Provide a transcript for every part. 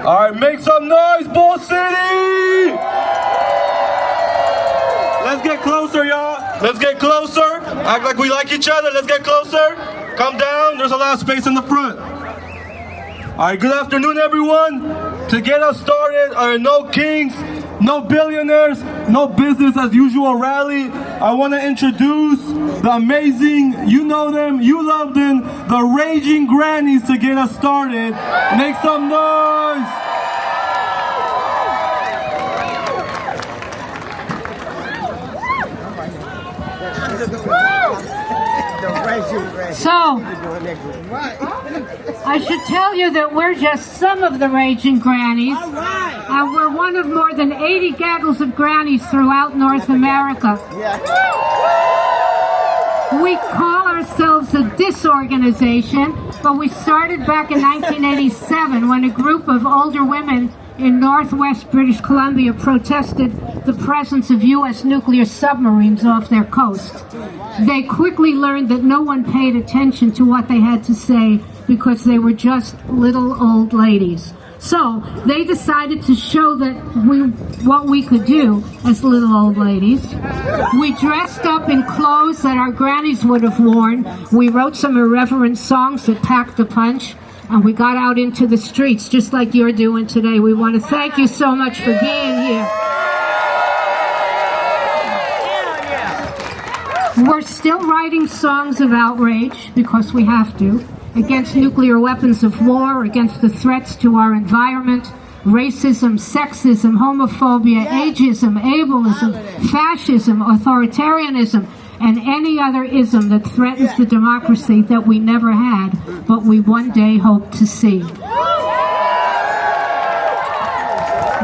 All right, make some noise, Bull City! Let's get closer, y'all. Let's get closer. Act like we like each other. Let's get closer. Come down. There's a lot of space in the front. All right, good afternoon, everyone. To get us started, our No Kings, No Billionaires, No Business as Usual rally, I want to introduce the amazing, you know them, you love them, the Raging Grannies to get us started. Make some noise. So, I should tell you that we're just some of the Raging Grannies. And we're one of more than 80 gaggles of grannies throughout North America. We call ourselves a disorganization, but we started back in 1987 when a group of older women in northwest British Columbia protested the presence of U.S. nuclear submarines off their coast. They quickly learned that no one paid attention to what they had to say because they were just little old ladies. So they decided to show that what we could do as little old ladies. We dressed up in clothes that our grannies would have worn. We wrote some irreverent songs that packed a punch. And we got out into the streets just like you're doing today. We want to thank you so much for being here. We're still writing songs of outrage, because we have to, against nuclear weapons of war, against the threats to our environment, racism, sexism, homophobia, ageism, ableism, fascism, authoritarianism, and any other ism that threatens the democracy that we never had, but we one day hope to see.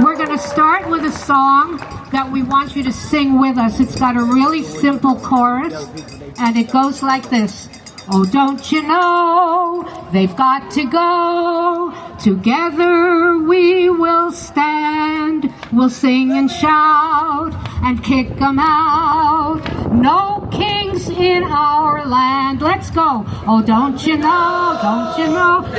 We're going to start with a song that we want you to sing with us. It's got a really simple chorus, and it goes like this. Oh, don't you know, they've got to go. Together we will stand. We'll sing and shout and kick them out. No kings in our land. Let's go. Oh, don't you know,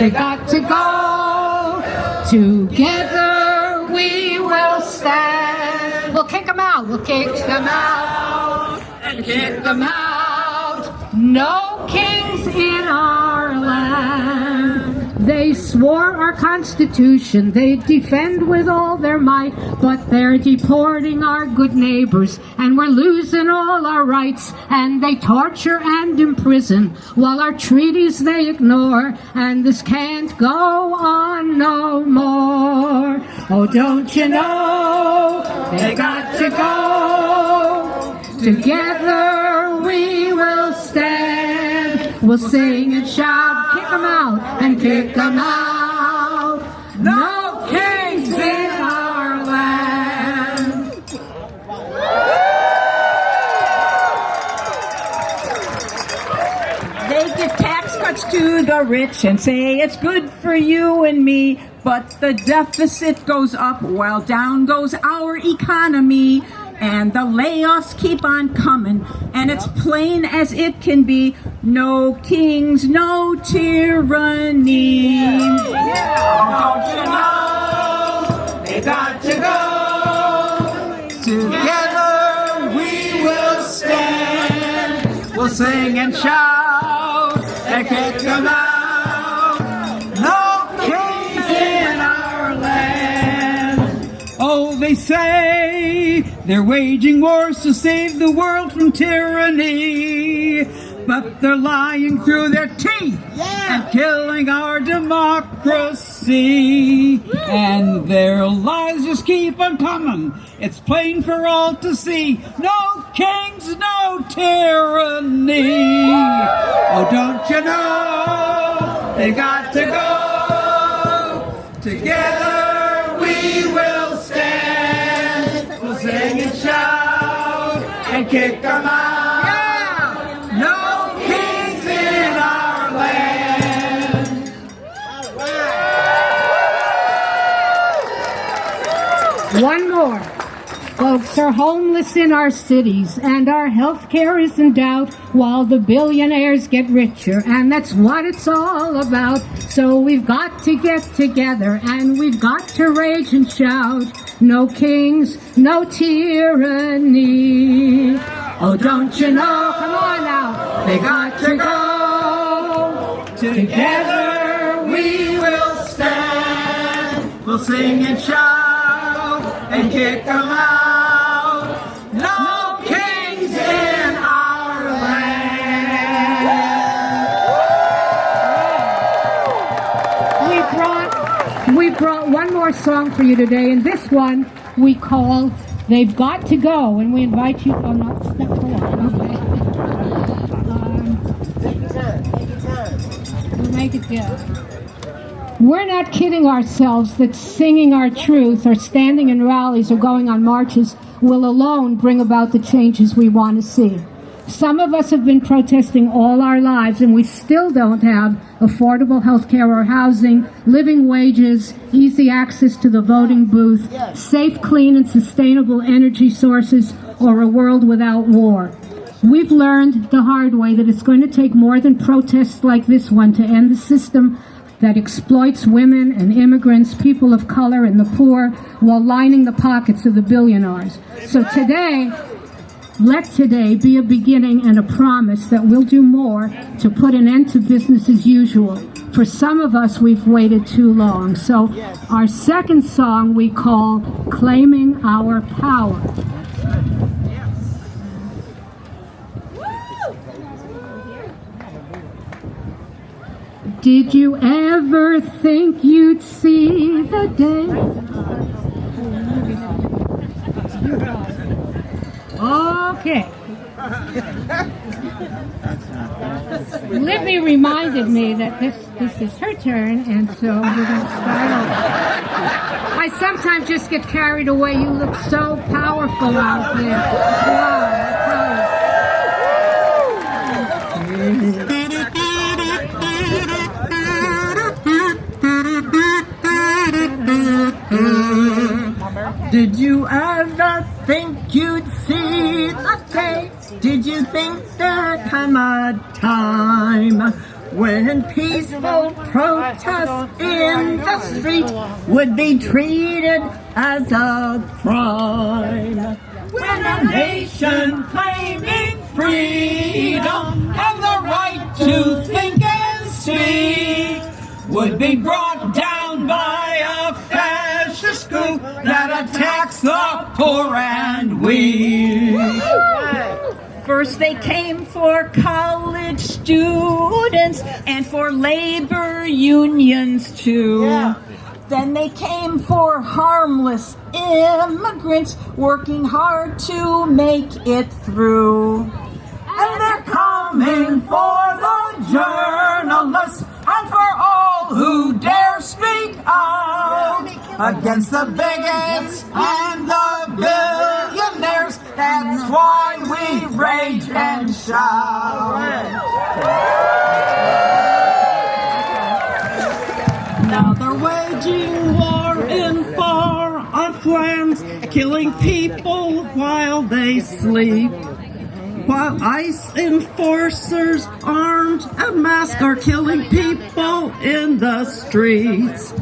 they've got to go. Together we will stand. We'll kick them out. We'll kick them out and kick them out. No kings in our land. They swore our Constitution they'd defend with all their might, but they're deporting our good neighbors, and we're losing all our rights, and they torture and imprison, while our treaties they ignore, and this can't go on no more. Oh, don't you know, they got to go. Together we will stand. We'll sing and shout, kick them out and kick them out. No kings in our land. They give tax cuts to the rich and say it's good for you and me, but the deficit goes up while down goes our economy. And the layoffs keep on coming, and it's plain as it can be. No kings, no tyranny. Don't you know, they got to go. Together we will stand. We'll sing and shout and kick them out. No kings in our land. Oh, they say they're waging wars to save the world from tyranny, but they're lying through their teeth and killing our democracy. And their lies just keep on coming. It's plain for all to see. No kings, no tyranny. Oh, don't you know, they got to go. Together we will stand. We'll sing and shout and kick them out. No kings in our land. One more. Folks are homeless in our cities, and our health care is in doubt, while the billionaires get richer, and that's what it's all about. So we've got to get together, and we've got to rage and shout, no kings, no tyranny. Oh, don't you know, come on now, they got to go. Together we will stand. We'll sing and shout and kick them out. No kings in our land. We brought one more song for you today, and this one we call They've Got to Go, and we invite you, not go on, okay. We'll make it good. We're not kidding ourselves that singing our truth or standing in rallies or going on marches will alone bring about the changes we want to see. Some of us have been protesting all our lives, and we still don't have affordable health care or housing, living wages, easy access to the voting booth, safe, clean, and sustainable energy sources, or a world without war. We've learned the hard way that it's going to take more than protests like this one to end the system that exploits women and immigrants, people of color, and the poor, while lining the pockets of the billionaires. So today, let today be a beginning and a promise that we'll do more to put an end to business as usual. For some of us, we've waited too long. So our second song we call Claiming Our Power. Did you ever think you'd see the day? Okay. Libby reminded me that this is her turn, and so we're going to start over. I sometimes just get carried away. You look so powerful out there. Wow, Did you ever think you'd see the day? Did you think there'd come a time when peaceful protest in the street would be treated as a crime? When a nation claiming freedom and the right to think and speak would be brought down by a fascist group that attacks the poor and weak. First they came for college students and for labor unions too. Then they came for harmless immigrants working hard to make it through. And they're coming for the journalists and for all who dare speak out against the bigots and the billionaires. That's why we rage and shout. Now they're waging war in far-off lands, killing people while they sleep. While ICE enforcers, armed and masked, are killing people in the streets.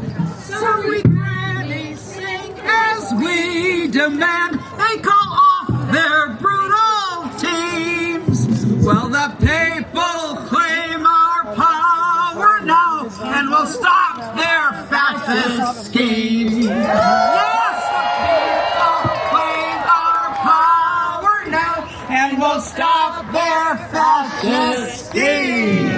So we granny sing as we demand they call off their brutal teams. Well, the people claim our power now, and we'll stop their fascist schemes. Yes, the people claim our power now, and we'll stop their fascist schemes.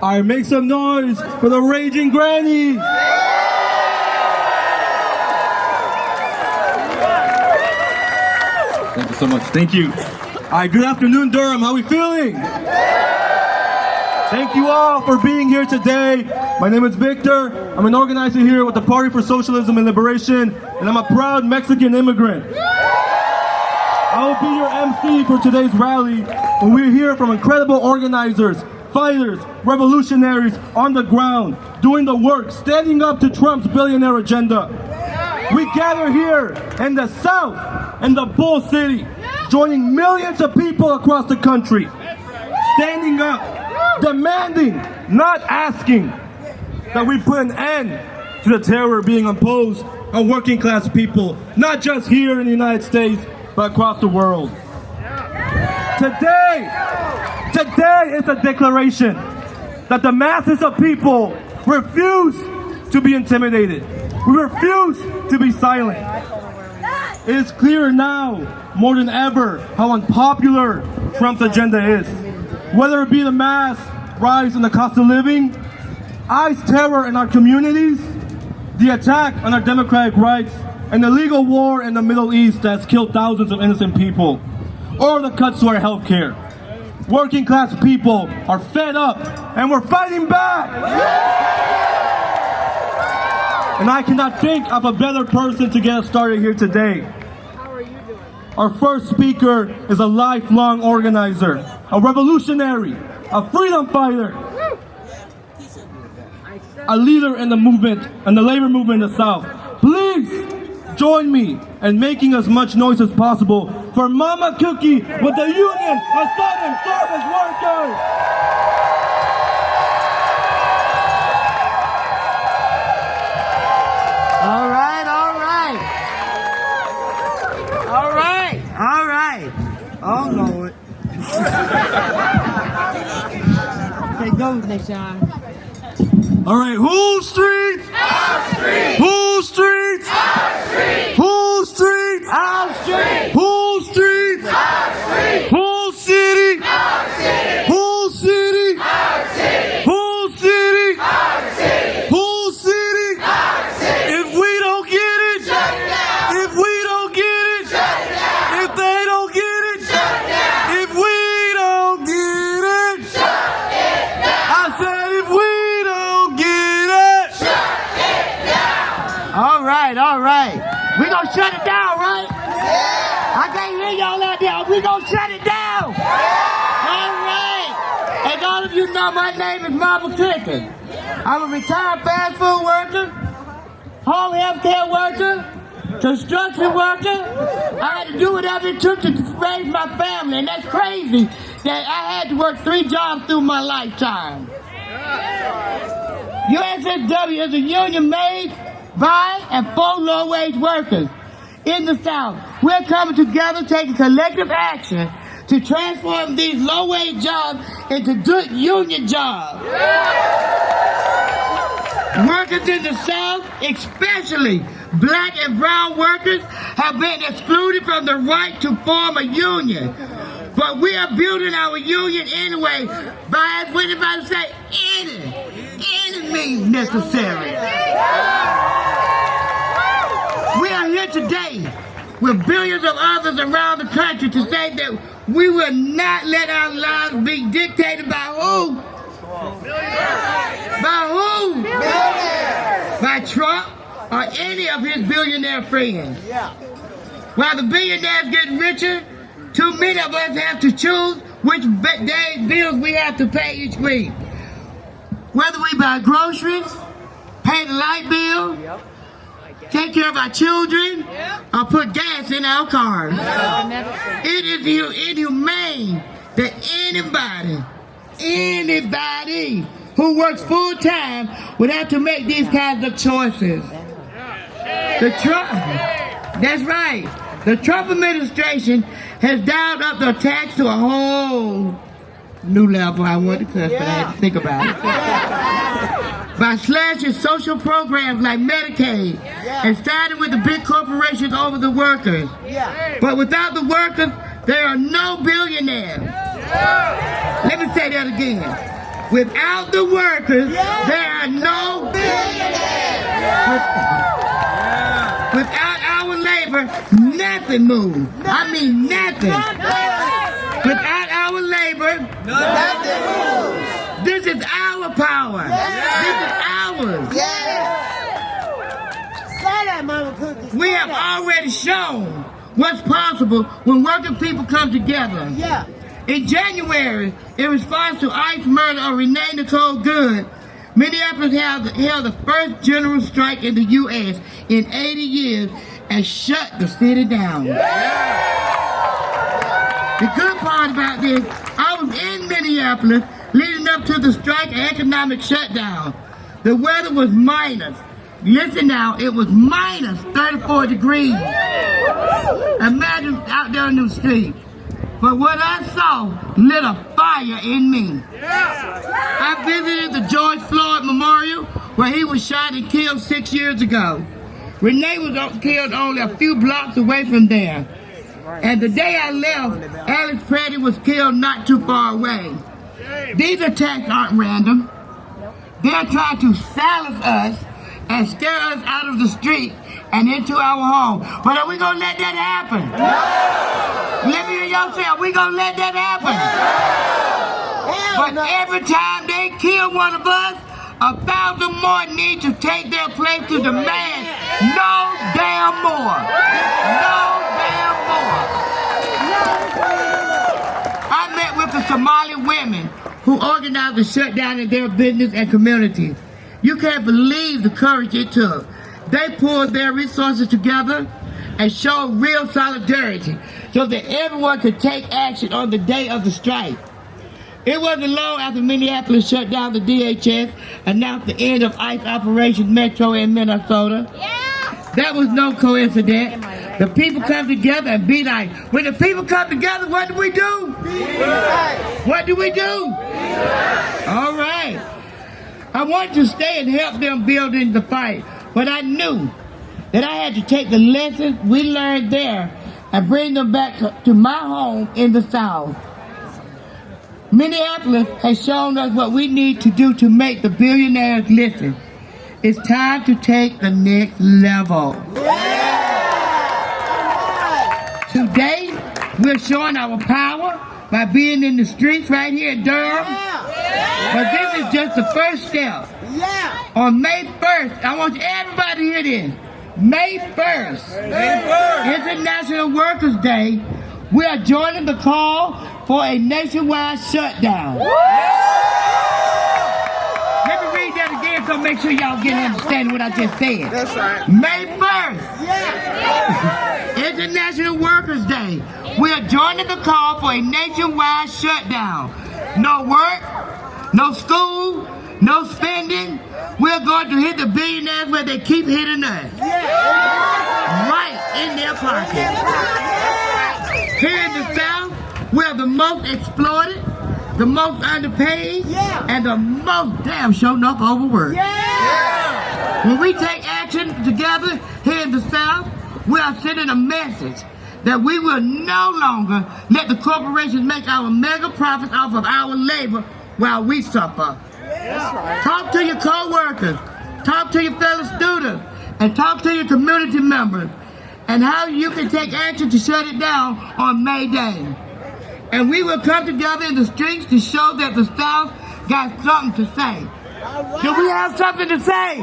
All right, make some noise for the Raging Grannies. Thank you so much. Thank you. All right, good afternoon, Durham. How are we feeling? Thank you all for being here today. My name is Victor. I'm an organizer here with the Party for Socialism and Liberation, and I'm a proud Mexican immigrant. I will be your MC for today's rally, and we're here from incredible organizers, fighters, revolutionaries on the ground, doing the work, standing up to Trump's billionaire agenda. We gather here in the South, in the Bull City, joining millions of people across the country, standing up, demanding, not asking, that we put an end to the terror being imposed on working class people, not just here in the United States, but across the world. Today is a declaration that the masses of people refuse to be intimidated. We refuse to be silent. It is clear now, more than ever, how unpopular Trump's agenda is. Whether it be the mass rise in the cost of living, ICE terror in our communities, the attack on our democratic rights, and the legal war in the Middle East that's killed thousands of innocent people, or the cuts to our health care. Working class people are fed up, and we're fighting back! And I cannot think of a better person to get us started here today. Our first speaker is a lifelong organizer, a revolutionary, a freedom fighter, a leader in the movement, and the labor movement in the South. Please join me in making as much noise as possible for Mama Cookie with the Union of Southern Service Workers! All right. Oh, Lord. Okay, go next time. All right, whose streets? Our street! Whose streets? Our street! Whose streets? Our street! Whose streets? Our street! Whose city? Our city! Whose city? Our city! Whose city? Our city! Whose city? Our city! If we don't get it, Shut it down! if we don't get it, Shut it down! if they don't get it, Shut it down! if we don't get it, Shut it down! I said if we don't get it. Shut it down! All right. We gonna shut it down, right? Yeah. I can't hear y'all out there. We gonna shut it down. Yeah. All right. And all of you know my name is Marvel Clinton. I'm a retired fast food worker, home health care worker, construction worker. I had to do whatever it took to raise my family, and that's crazy that I had to work 3 jobs through my lifetime. USSW is a union made by and for low-wage workers in the South. We're coming together, taking collective action to transform these low-wage jobs into good union jobs. Workers in the South, especially black and brown workers, have been excluded from the right to form a union. But we are building our union anyway by, as anybody say, any means necessary. We are here today with billions of others around the country to say that we will not let our lives be dictated by who? By who? By Trump or any of his billionaire friends. While the billionaires get richer, too many of us have to choose which bills we have to pay each week. Whether we buy groceries, pay the light bill, take care of our children, or put gas in our cars. It is inhumane that anybody who works full time would have to make these kinds of choices. That's right. The Trump administration has dialed up the tax to a whole new level. I want to cuss, but I had to think about it. By slashing social programs like Medicaid and siding with the big corporations over the workers. But without the workers, there are no billionaires. Let me say that again. Without the workers, there are no billionaires. Without our labor, nothing moves. I mean nothing. Without our labor, nothing moves. This is our power. This is ours. We have already shown what's possible when working people come together. Yeah. In January, in response to ICE murder of Renee Nicole Good, Minneapolis held the first general strike in the U.S. in 80 years and shut the city down. The good part about this, I was in Minneapolis leading up to the strike and economic shutdown. The weather was minus. Listen now, it was minus 34 degrees. Imagine out there in the street. But what I saw lit a fire in me. I visited the George Floyd Memorial where he was shot and killed 6 years ago. Renee was killed only a few blocks away from there. And the day I left, Alex Preddy was killed not too far away. These attacks aren't random. They're trying to silence us and scare us out of the street and into our home. But are we going to let that happen? No! Let me hear y'all say, are we going to let that happen? But every time they kill one of us, 1,000 more need to take their place to demand no damn more. No damn more. I met with the Somali women who organized the shutdown in their business and community. You can't believe the courage it took. They pulled their resources together and showed real solidarity so that everyone could take action on the day of the strike. It wasn't long after Minneapolis shut down the DHS, announced the end of ICE Operation Metro in Minnesota. That was no coincidence. The people come together and be like, when the people come together, what do we do? What do we do? All right. I wanted to stay and help them build in the fight, but I knew that I had to take the lessons we learned there and bring them back to my home in the South. Minneapolis has shown us what we need to do to make the billionaires listen. It's time to take the next level. Today, we're showing our power by being in the streets right here in Durham. But this is just the first step. On May 1st, I want everybody to hear this. May 1st, International Workers' Day, we are joining the call for a nationwide shutdown. Let me read that again so make sure y'all get understanding what I just said. That's right. May 1st, International Workers' Day. We are joining the call for a nationwide shutdown. No work, no school, no spending. We're going to hit the billionaires where they keep hitting us. Right in their pockets. Here in the South, we're the most exploited, the most underpaid, and the most damn sure enough overworked. When we take action together here in the South, we are sending a message that we will no longer let the corporations make our mega profits off of our labor while we suffer. Talk to your co-workers, talk to your fellow students, and talk to your community members, and how you can take action to shut it down on May Day. And we will come together in the streets to show that the South got something to say. Do we have something to say?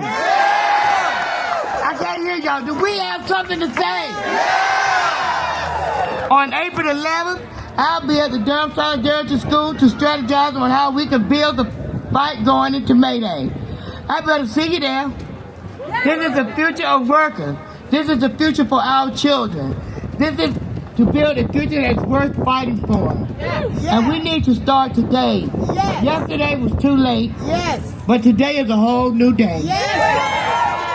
I can't hear y'all. Do we have something to say? On April 11th, I'll be at the Durham Solidarity School to strategize on how we can build the fight going into May Day. I better see you there. This is the future of workers. This is the future for our children. This is to build a future that's worth fighting for. And we need to start today. Yesterday was too late, but today is a whole new day.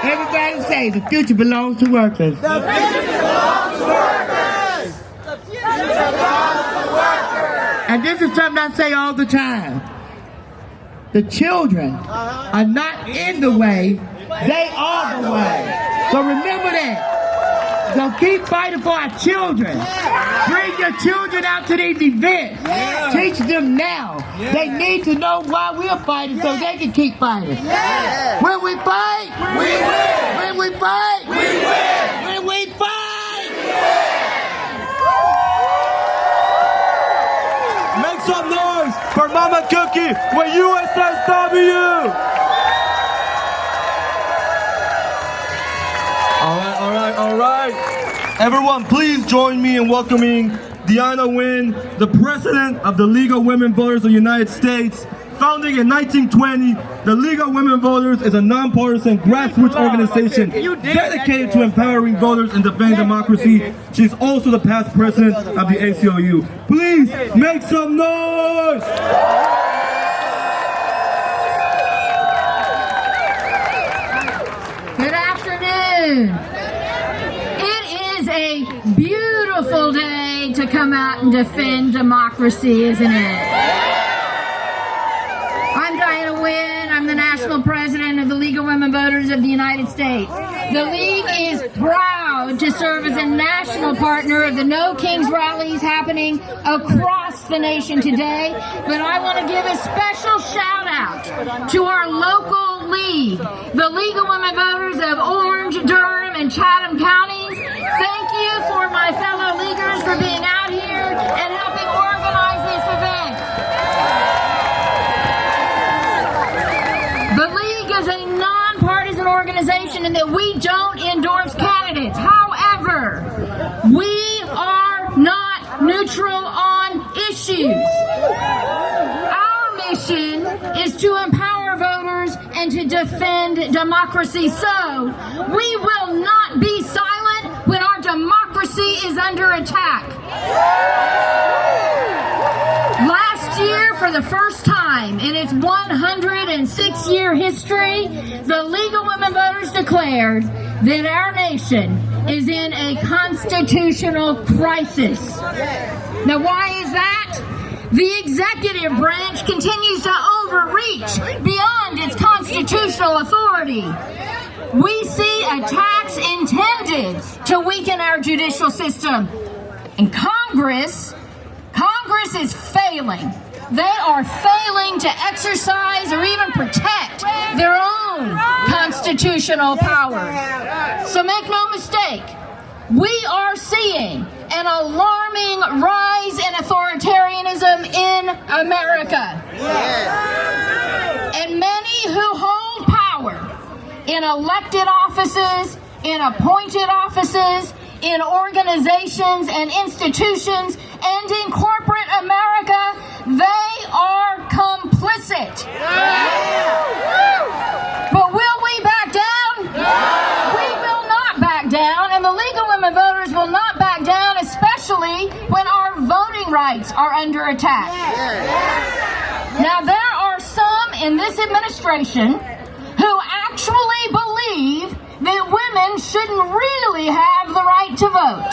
Everybody say, the future belongs to workers. The future belongs to workers. The future belongs to workers. And this is something I say all the time. The children are not in the way, they are the way. So remember that. So keep fighting for our children. Bring your children out to these events. Teach them now. They need to know why we're fighting so they can keep fighting. When we fight, We win. when we fight, We win. when we fight. Make some noise for Mama Cookie with USSW! All right. Everyone, please join me in welcoming Diana Wynn, the president of the League of Women Voters of the United States. Founding in 1920, the League of Women Voters is a nonpartisan grassroots organization dedicated to empowering voters and defending democracy. She's also the past president of the ACLU. Please make some noise! Good afternoon. It is a beautiful day to come out and defend democracy, isn't it? I'm Diana Wynn. I'm the national president of the League of Women Voters of the United States. The League is proud to serve as a national partner of the No Kings rallies happening across the nation today. But I want to give a special shout out to our local league, the League of Women Voters of Orange, Durham, and Chatham counties. Thank you for my fellow leaguers for being out here and helping organize this event. The League is a nonpartisan organization in that we don't endorse candidates. However, we are not neutral on issues. Our mission is to empower voters and to defend democracy. So, we will not be silent when our democracy is under attack. Last year, for the first time in its 106-year history, the League of Women Voters declared that our nation is in a constitutional crisis. Now, why is that? The executive branch continues to overreach beyond its constitutional authority. We see attacks intended to weaken our judicial system. And Congress is failing. They are failing to exercise or even protect their own constitutional powers. So make no mistake, we are seeing an alarming rise in authoritarianism in America. And many who hold power in elected offices, in appointed offices, in organizations and institutions, and in corporate America, they are complicit. But will we back down? We will not back down, and the League of Women Voters will not back down, especially when our voting rights are under attack. Now, there are some in this administration who actually believe that women shouldn't really have the right to vote.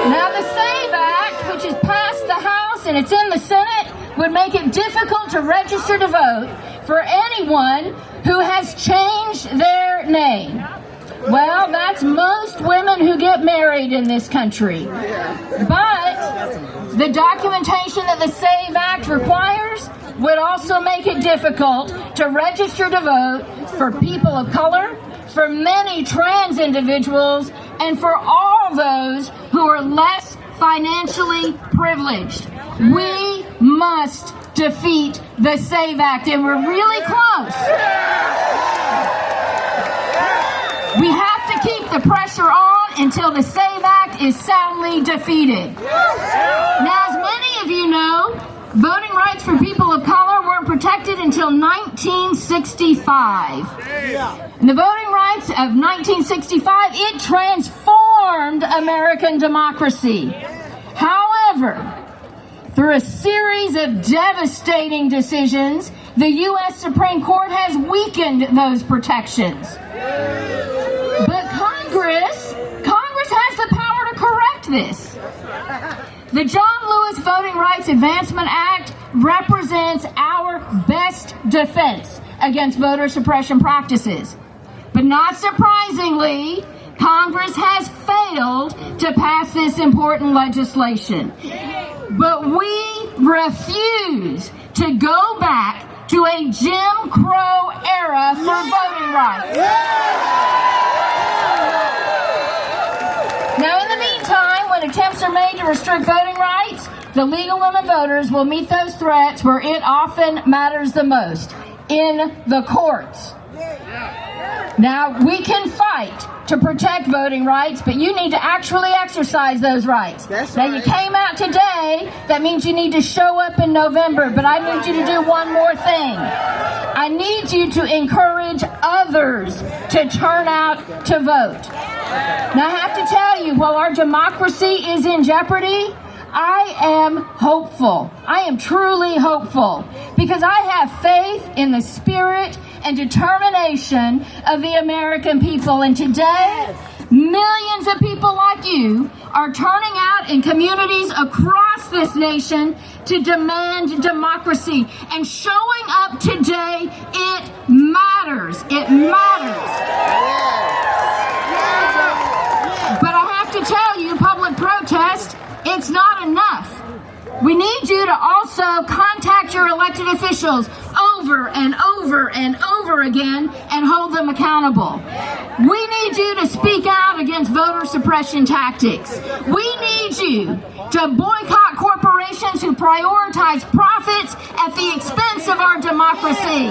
Now, the SAVE Act, which is passed the House and it's in the Senate, would make it difficult to register to vote for anyone who has changed their name. Well, that's most women who get married in this country. But the documentation that the SAVE Act requires would also make it difficult to register to vote for people of color, for many trans individuals, and for all those who are less financially privileged. We must defeat the SAVE Act, and we're really close. We have to keep the pressure on until the SAVE Act is soundly defeated. Now, as many of you know, voting rights for people of color weren't protected until 1965. And the Voting Rights of 1965, it transformed American democracy. However, through a series of devastating decisions, the U.S. Supreme Court has weakened those protections. But Congress has the power to correct this. The John Lewis Voting Rights Advancement Act represents our best defense against voter suppression practices. But not surprisingly, Congress has failed to pass this important legislation. But we refuse to go back to a Jim Crow era for voting rights. Now, in the meantime, when attempts are made to restrict voting rights, the League of Women Voters will meet those threats where it often matters the most, in the courts. Now, we can fight to protect voting rights, but you need to actually exercise those rights. Now, you came out today, that means you need to show up in November, but I need you to do one more thing. I need you to encourage others to turn out to vote. Now, I have to tell you, while our democracy is in jeopardy, I am hopeful. I am truly hopeful because I have faith in the spirit and determination of the American people. And today, millions of people like you are turning out in communities across this nation to demand democracy. And showing up today, it matters. It matters. But I have to tell you, public protest, it's not enough. We need you to also contact your elected officials over and over and over again and hold them accountable. We need you to speak out against voter suppression tactics. We need you to boycott corporations who prioritize profits at the expense of our democracy.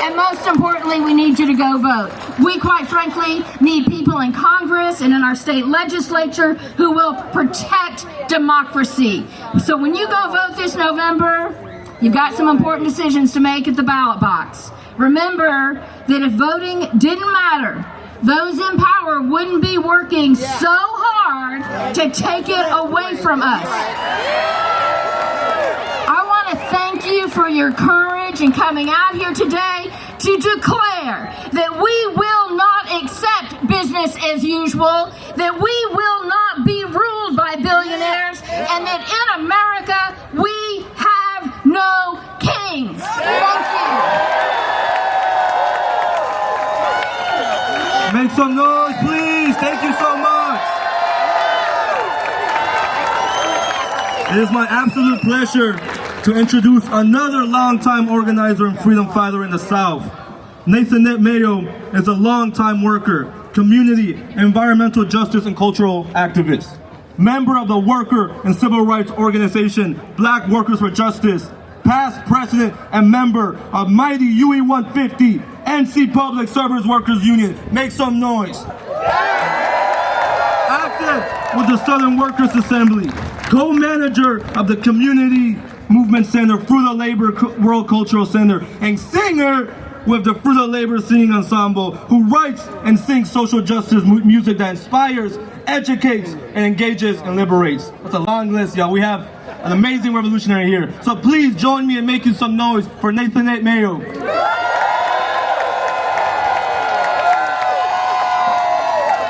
And most importantly, we need you to go vote. We, quite frankly, need people in Congress and in our state legislature who will protect democracy. So when you go vote this November, you've got some important decisions to make at the ballot box. Remember that if voting didn't matter, those in power wouldn't be working so hard to take it away from us. I want to thank you for your courage in coming out here today to declare that we will not accept business as usual, that we will not be ruled by billionaires, and that in America we have no kings. Thank you. Make some noise, please. Thank you so much. It is my absolute pleasure to introduce another longtime organizer and freedom fighter in the South. Nathanette Mayo is a longtime worker, community, environmental justice, and cultural activist. Member of the worker and civil rights organization Black Workers for Justice, past president and member of mighty UE 150, NC Public Service Workers Union. Make some noise. Active with the Southern Workers Assembly, co-manager of the Community Movement Center, Fruit of Labor World Cultural Center, and singer with the Fruit of Labor Singing Ensemble, who writes and sings social justice music that inspires, educates, and engages and liberates. That's a long list, y'all. We have an amazing revolutionary here. So please join me in making some noise for Nathanette Mayo.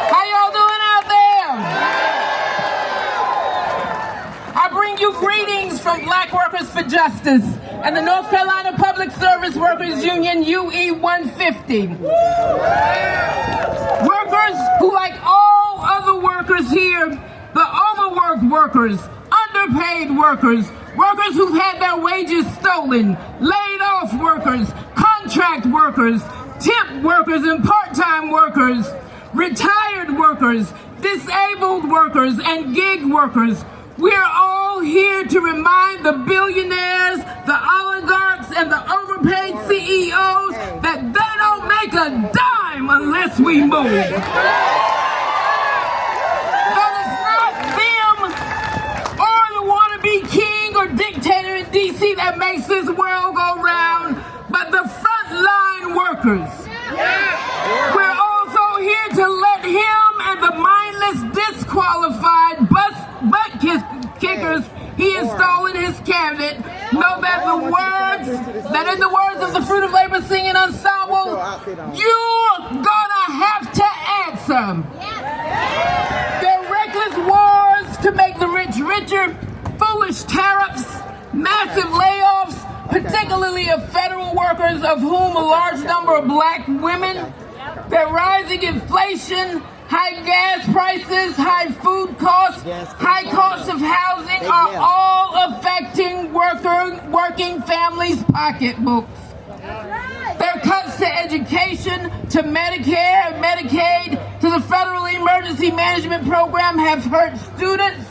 How y'all doing out there? I bring you greetings from Black Workers for Justice and the North Carolina Public Service Workers Union, UE 150. Workers who, like all other workers here, the overworked workers, underpaid workers, workers who've had their wages stolen, laid off workers, contract workers, temp workers and part-time workers, retired workers, disabled workers, and gig workers. We're all here to remind the billionaires, the oligarchs, and the overpaid CEOs that they don't make a dime unless we move. That it's not them or the wannabe king or dictator in DC that makes this world go round, but the frontline workers. We're also here to let him and the mindless, disqualified butt kickers he installed in his cabinet know that in the words of the Fruit of Labor Singing Ensemble, you're gonna have to answer. Their reckless wars to make the rich richer, foolish tariffs, massive layoffs, particularly of federal workers, of whom a large number are Black women, their rising inflation, high gas prices, high food costs, high costs of housing are all affecting working families' pocketbooks. Their cuts to education, to Medicare and Medicaid, to the Federal Emergency Management Program have hurt students,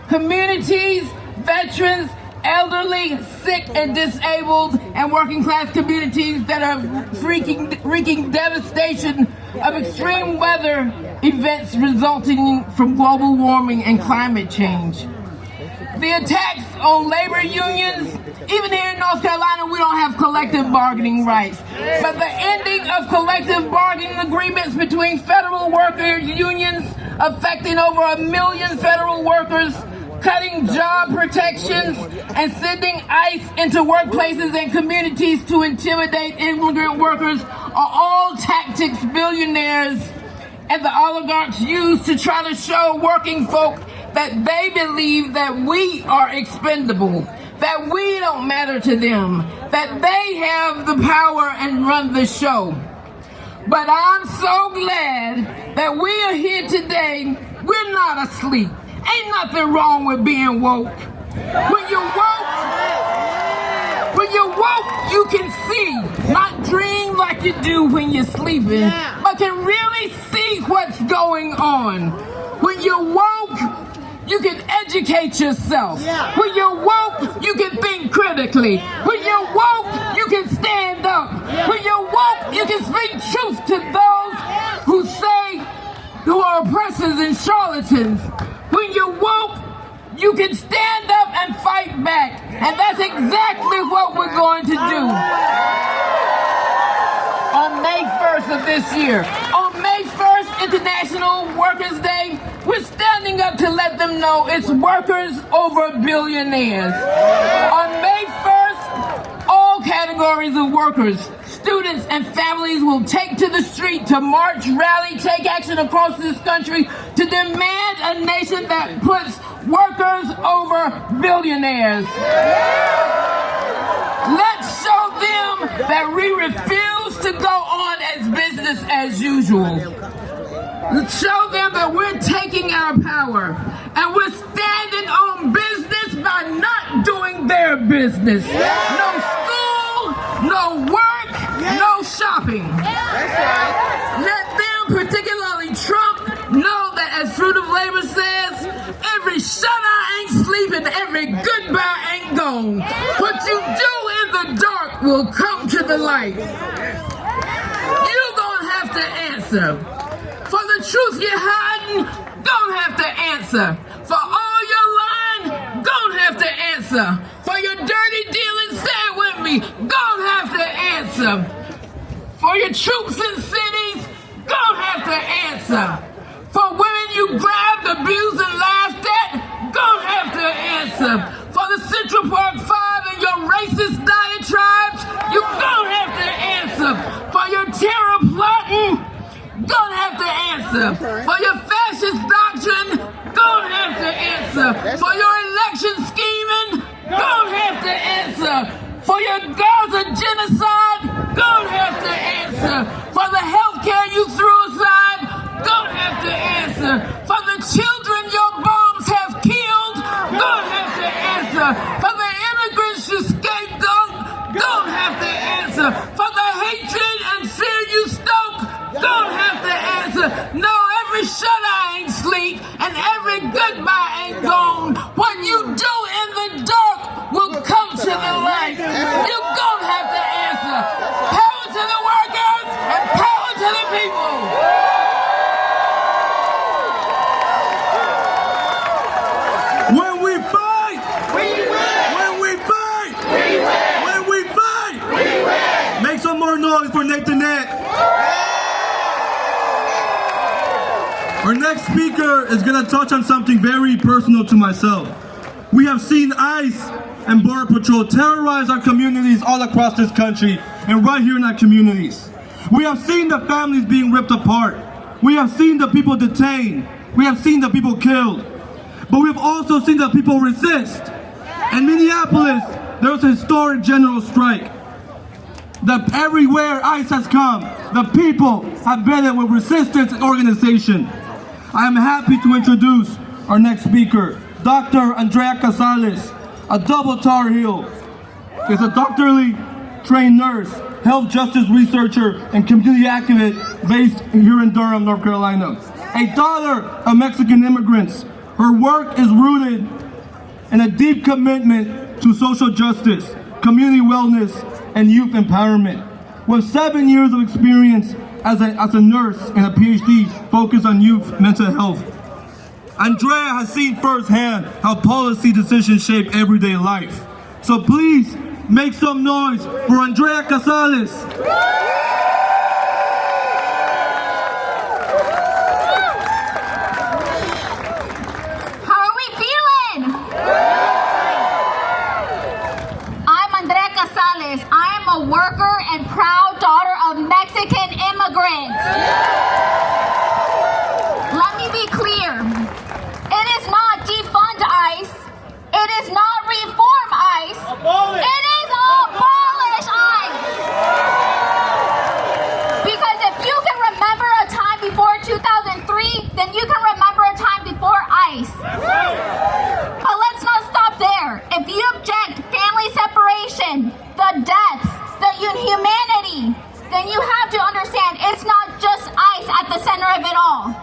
communities, veterans, elderly, sick, and disabled, and working class communities that are wreaking devastation of extreme weather events resulting from global warming and climate change. The attacks on labor unions, even here in North Carolina, we don't have collective bargaining rights. But the ending of collective bargaining agreements between federal workers unions affecting over 1 million federal workers, cutting job protections, and sending ICE into workplaces and communities to intimidate immigrant workers are all tactics billionaires and the oligarchs use to try to show working folk that they believe that we are expendable, that we don't matter to them, that they have the power and run the show. But I'm so glad that we are here today. We're not asleep. Ain't nothing wrong with being woke. When you're woke, you can see, not dream like you do when you're sleeping, but can really see what's going on. When you're woke, you can educate yourself. When you're woke, you can think critically. When you're woke, you can stand up. When you're woke, you can speak truth to those who are oppressors and charlatans. When you're woke, you can stand up and fight back. And that's exactly what we're going to do. On May 1st of this year, on May 1st, International Workers' Day, we're standing up to let them know it's workers over billionaires. On May 1st, all categories of workers, students, and families will take to the street to march, rally, take action across this country to demand a nation that puts workers over billionaires. Let's show them that we refuse to go on as business as usual. Let's show them that we're taking our power and we're standing on business by not doing their business. No school, no work, no shopping. Let them, particularly Trump, know that as Fruit of Labor says, every shut-eye ain't sleeping, every goodbye ain't gone. What you do in the dark will come to the light. You're gonna have to answer. For the truth you're hiding, don't have to answer. For all your lying, don't have to answer. For your dirty dealing, say it with me, don't have to answer. For your troops in cities, don't have to answer. For women you grabbed, abused, and laughed at, don't have to answer. For the Central Park 5 and your racist diatribes, you don't have to answer. For your terror plotting, don't have to answer. For your fascist doctrine, don't have to answer. For your election scheming, don't have to answer. For your Gaza genocide, don't have to answer. For the health care you threw aside, don't have to answer. For the children your bombs have killed, don't have to answer. For the immigrants you scapegoat, don't have to answer. For the hatred and fear you stoke, don't have to answer. No, every shut-eye ain't sleep and every goodbye ain't gone. What you do in the dark will come to the light. You don't have to answer. Power to the workers and power to the people. When we fight, we win. When we fight, we win. When we fight, we win. Make some more noise for Nathanette. Our next speaker is going to touch on something very personal to myself. We have seen ICE and Border Patrol terrorize our communities all across this country and right here in our communities. We have seen the families being ripped apart. We have seen the people detained. We have seen the people killed. But we've also seen the people resist. In Minneapolis, there was a historic general strike. Everywhere ICE has come, the people have been there with resistance and organization. I am happy to introduce our next speaker, Dr. Andrea Casales, a double Tar Heel. Is a doctorally trained nurse, health justice researcher, and community activist based here in Durham, North Carolina. A daughter of Mexican immigrants, her work is rooted in a deep commitment to social justice, community wellness, and youth empowerment. With 7 years of experience as a nurse and a PhD focused on youth mental health. Andrea has seen firsthand how policy decisions shape everyday life. So please make some noise for Andrea Casales. How are we feeling? I'm Andrea Casales. I am a worker and proud daughter of Mexican immigrants. Let me be clear. It is not defund ICE. It is not reform ICE. It is abolish ICE. Because if you can remember a time before 2003, then you can remember a time before ICE. But let's not stop there. If you object family separation, the deaths, the inhumanity, then you have to understand it's not just ICE at the center of it all.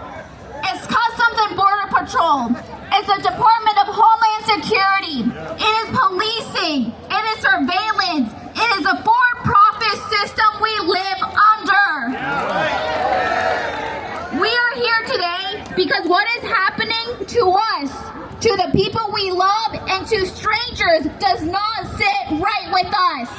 It's Customs and Border Patrol. It's the Department of Homeland Security. It is policing. It is surveillance. It is a for-profit system we live under. We are here today because what is happening to us, to the people we love, and to strangers does not sit right with us.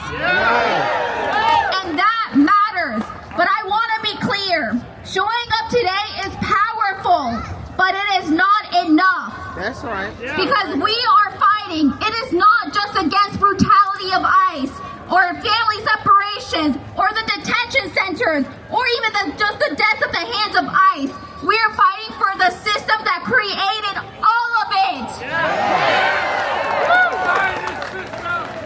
And that matters. But I want to be clear. Showing up today is powerful, but it is not enough. That's right. Because we are fighting. It is not just against brutality of ICE, or family separations, or the detention centers, or even just the deaths at the hands of ICE. We are fighting for the system that created all of it.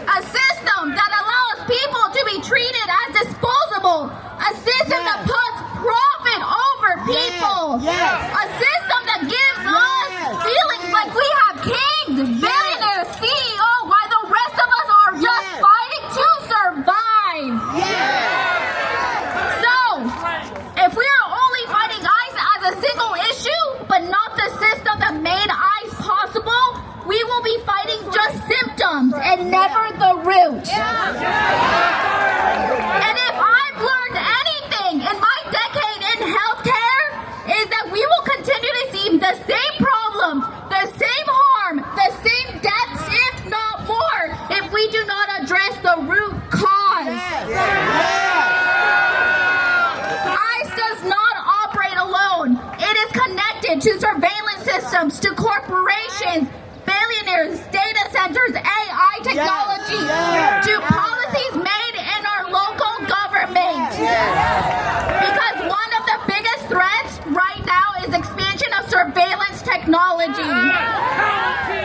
A system that allows people to be treated as disposable. A system that puts profit over people. A system that gives us feelings like we have kings, billionaires, CEO, while the rest of us are just fighting to survive. So, if we are only fighting ICE as a single issue, but not the system that made ICE possible, we will be fighting just symptoms and never the root. And if I've learned anything in my decade in healthcare, is that we will continue to see the same problems, the same harm, the same deaths, if not more, if we do not address the root cause. ICE does not operate alone. It is connected to surveillance systems, to corporations, billionaires, data centers, AI technology, to policies made in our local government. Because one of the biggest threats right now is expansion of surveillance technology.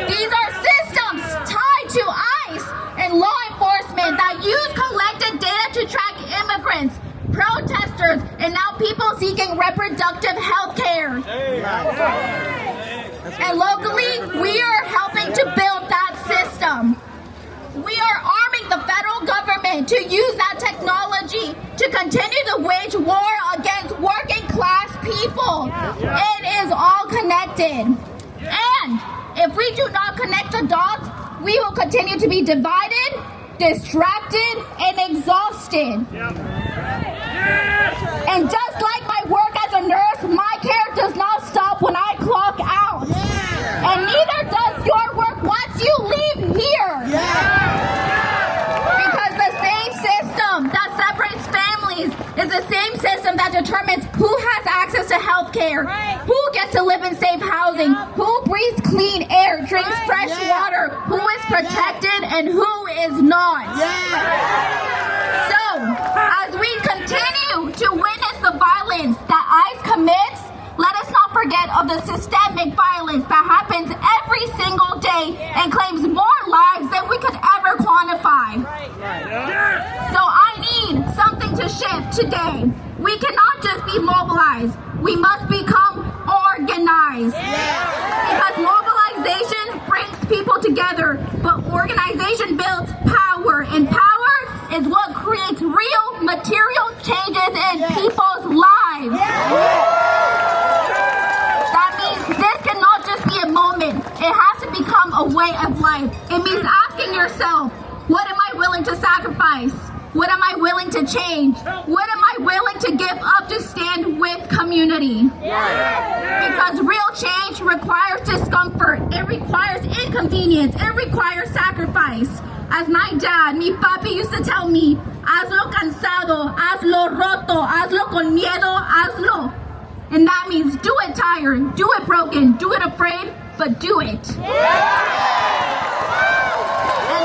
These are systems tied to ICE and law enforcement that use collected data to track immigrants, protesters, and now people seeking reproductive health care. And locally, we are helping to build that system. We are arming the federal government to use that technology to continue to wage war against working class people. It is all connected. And if we do not connect the dots, we will continue to be divided, distracted, and exhausted. And just like my work as a nurse, my care does not stop when I clock out. And neither does your work once you leave here. Because the same system that separates families is the same system that determines who has access to health care, who gets to live in safe housing, who breathes clean air, drinks fresh water, who is protected and who is not. So, as we continue to witness the violence that ICE commits, let us not forget of the systemic violence that happens every single day and claims more lives than we could ever quantify. So I need something to shift today. We cannot just be mobilized. We must become organized. Because mobilization brings people together, but organization builds power, and power is what creates real material changes in people's lives. That means this cannot just be a moment. It has to become a way of life. It means asking yourself, what am I willing to sacrifice? What am I willing to change? What am I willing to give up to stand with community? Because real change requires discomfort. It requires inconvenience. It requires sacrifice. As my dad, mi papi, used to tell me, hazlo cansado, hazlo roto, hazlo con miedo, hazlo. And that means do it tired, do it broken, do it afraid, but do it. And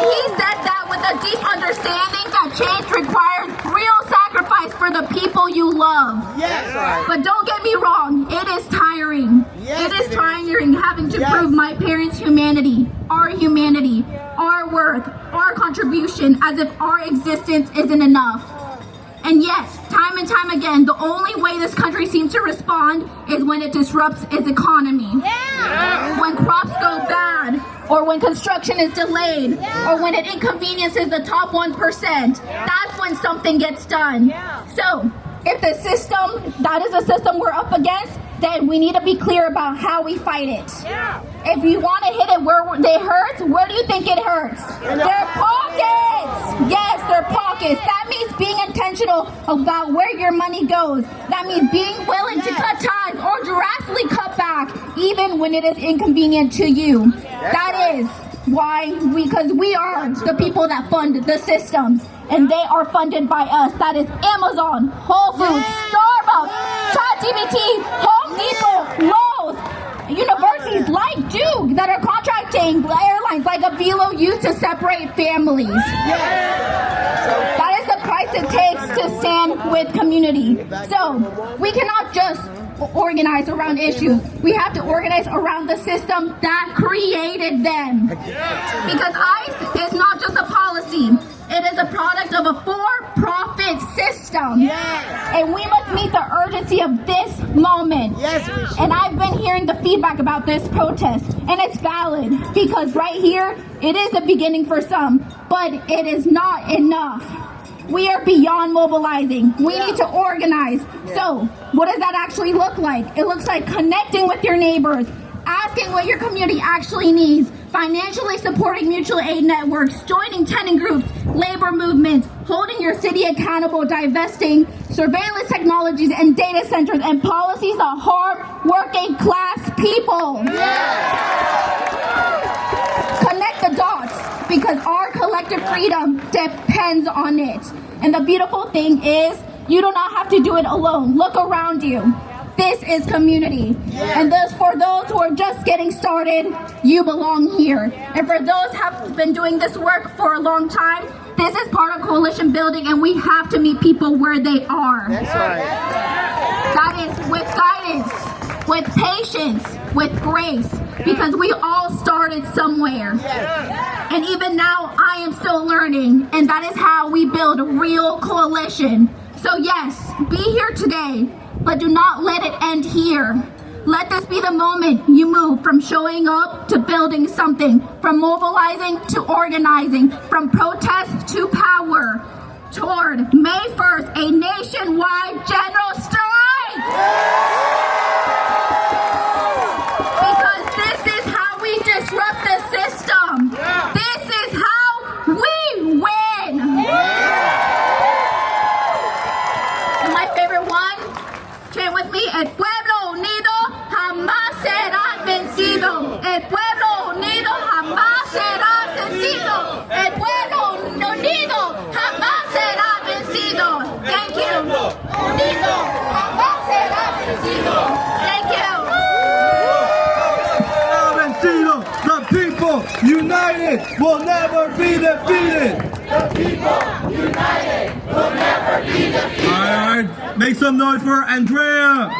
he said that with a deep understanding that change requires real sacrifice for the people you love. But don't get me wrong, it is tiring. It is tiring having to prove my parents' humanity, our worth, our contribution, as if our existence isn't enough. And yet, time and time again, the only way this country seems to respond is when it disrupts its economy. When crops go bad, or when construction is delayed, or when it inconveniences the top 1%, that's when something gets done. So, if the system, that is a system we're up against, then we need to be clear about how we fight it. If you want to hit it where it hurts, where do you think it hurts? Their pockets! Yes, their pockets. That means being intentional about where your money goes. That means being willing to cut ties or drastically cut back, even when it is inconvenient to you. That is why, because we are the people that fund the systems, and they are funded by us. That is Amazon, Whole Foods, Starbucks, ChatGPT, Home Depot, Lowe's, universities like Duke that are contracting airlines like Avilo used to separate families. That is the price it takes to stand with community. So we cannot just organize around issues. We have to organize around the system that created them. Because ICE is not just a policy. It is a product of a for-profit system. And we must meet the urgency of this moment. And I've been hearing the feedback about this protest, and it's valid, because right here, it is the beginning for some, but it is not enough. We are beyond mobilizing. We need to organize. So, what does that actually look like? It looks like connecting with your neighbors, asking what your community actually needs, financially supporting mutual aid networks, joining tenant groups, labor movements, holding your city accountable, divesting surveillance technologies and data centers and policies that harm working class people. Connect the dots, because our collective freedom depends on it. And the beautiful thing is, you do not have to do it alone. Look around you. This is community. And thus, for those who are just getting started, you belong here. And for those who have been doing this work for a long time, this is part of coalition building, and we have to meet people where they are. That is with guidance, with patience, with grace, because we all started somewhere. And even now, I am still learning, and that is how we build a real coalition. So yes, be here today, but do not let it end here. Let this be the moment you move from showing up to building something, from mobilizing to organizing, from protest to power, toward May 1st, a nationwide general strike! Because this is how we disrupt the system. This is how we win! And my favorite one, chant with me, El pueblo unido jamás será vencido. El pueblo unido jamás será vencido. El pueblo unido jamás será vencido. Thank you. Unido jamás será vencido. Thank you. Vencido. The people united will never be defeated. The people united will never be defeated. All right, make some noise for Andrea.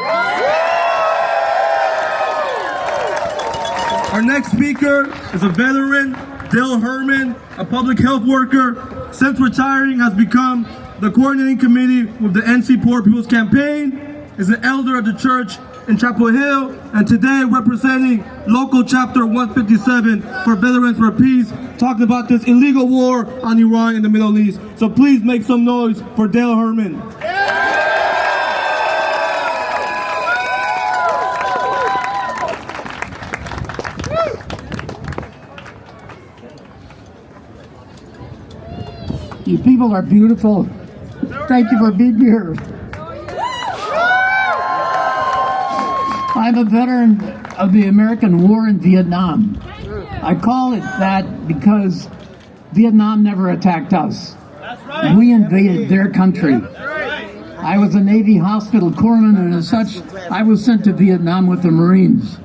Our next speaker is a veteran, Dale Herman, a public health worker. Since retiring, has become the coordinating committee with the NC Poor People's Campaign, is an elder of the church in Chapel Hill, and today representing local chapter 157 for Veterans for Peace, talking about this illegal war on Iran in the Middle East. So please make some noise for Dale Herman. You people are beautiful. Thank you for being here. I'm a veteran of the American War in Vietnam. I call it that because Vietnam never attacked us. We invaded their country. I was a Navy hospital corpsman, and as such, I was sent to Vietnam with the Marines.